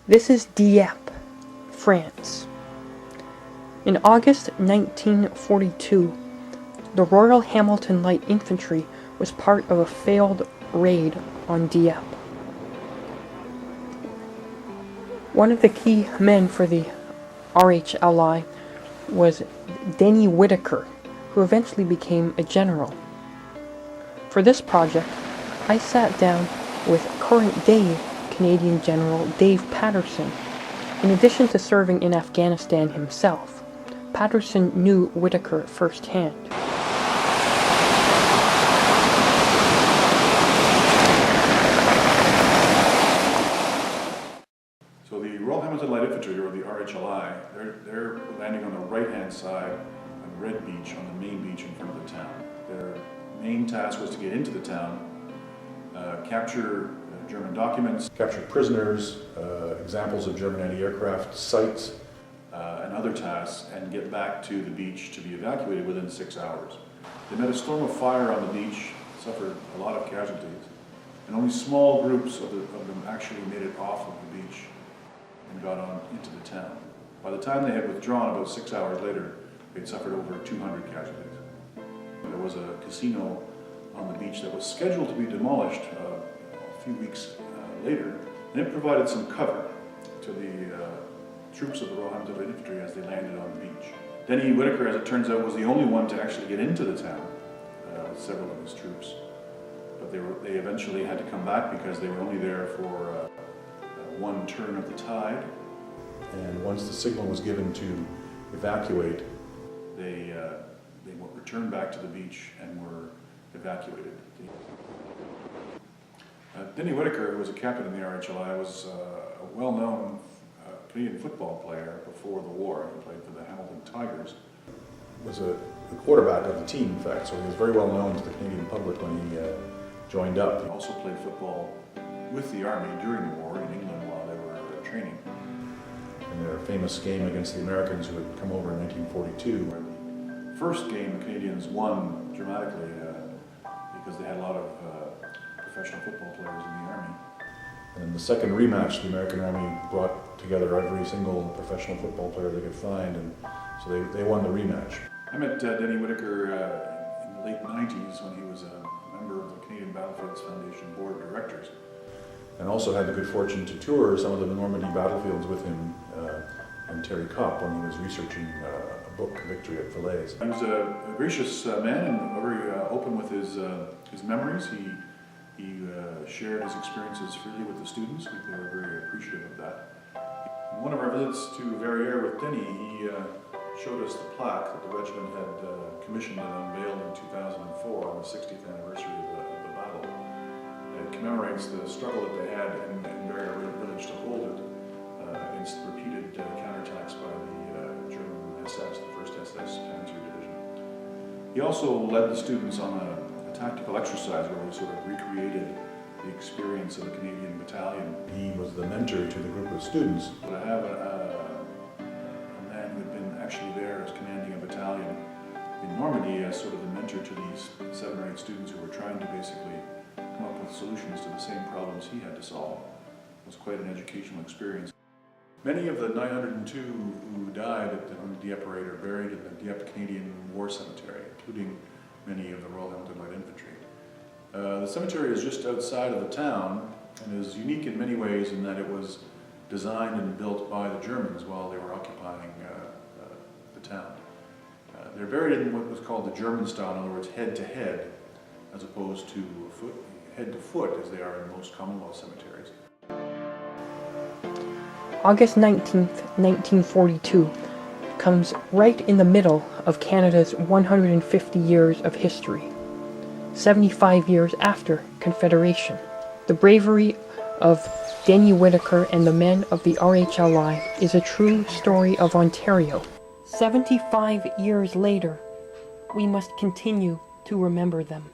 This is Dieppe, France. In August 1942, the Royal Hamilton Light Infantry was part of a failed raid on Dieppe. One of the key men for the RHLI was Denis Whitaker, who eventually became a general. For this project, I sat down with current-day Canadian General Dave Patterson. In addition to serving in Afghanistan himself, Patterson knew Whitaker firsthand. So the Royal Hamilton Light Infantry, or the RHLI, they're landing on the right-hand side on Red Beach, on the main beach in front of the town. Their main task was to get into the town, capture German documents, capture prisoners, examples of German anti-aircraft sites, and other tasks, and get back to the beach to be evacuated within 6 hours. They met a storm of fire on the beach, suffered a lot of casualties, and only small groups of them actually made it off of the beach and got on into the town. By the time they had withdrawn, about 6 hours later, they'd suffered over 200 casualties. There was a casino on the beach that was scheduled to be demolished a few weeks later, and it provided some cover to the troops of the Royal Hamilton Light Infantry as they landed on the beach. Denis Whitaker, as it turns out, was the only one to actually get into the town with several of his troops. But they eventually had to come back because they were only there for one turn of the tide. And once the signal was given to evacuate, they returned back to the beach and were evacuated. Denis Whitaker, who was a captain in the RHLI, was a well-known Canadian football player before the war. He played for the Hamilton Tigers. Was the quarterback of the team, in fact, so he was very well known to the Canadian public when he joined up. He also played football with the Army during the war in England while they were training. In their famous game against the Americans who had come over in 1942, where the first game the Canadians won dramatically because they had a lot of professional football players in the Army. And in the second rematch, the American Army brought together every single professional football player they could find, and so they won the rematch. I met Denis Whitaker in the late 90s when he was a member of the Canadian Battlefields Foundation Board of Directors, and also had the good fortune to tour some of the Normandy battlefields with him and Terry Kopp when he was researching a book, Victory at Falaise. He was a gracious man and very open with his memories. He shared his experiences freely with the students. They were very appreciative of that. In one of our visits to Verrières with Denis, he showed us the plaque that the regiment had commissioned and unveiled in 2004 on the 60th anniversary of the battle. It commemorates the struggle that they had in Verrières village to hold it against repeated counterattacks by the German SS, the 1st SS Panzer Division. He also led the students on a tactical exercise where we sort of recreated the experience of a Canadian battalion. He was the mentor to the group of students. But I have a man who had been actually there as commanding a battalion in Normandy as sort of the mentor to these 7 or 8 students who were trying to basically come up with solutions to the same problems he had to solve. It was quite an educational experience. Many of the 902 who died on the Dieppe raid are buried in the Dieppe Canadian War Cemetery, including many of the Royal Hamilton Light Infantry. The cemetery is just outside of the town and is unique in many ways in that it was designed and built by the Germans while they were occupying the town. They're buried in what was called the German style, in other words, head to head, as opposed to head to foot as they are in most Commonwealth cemeteries. August 19th, 1942 comes right in the middle of Canada's 150 years of history, 75 years after Confederation. The bravery of Denis Whitaker and the men of the RHLI is a true story of Ontario. 75 years later, we must continue to remember them.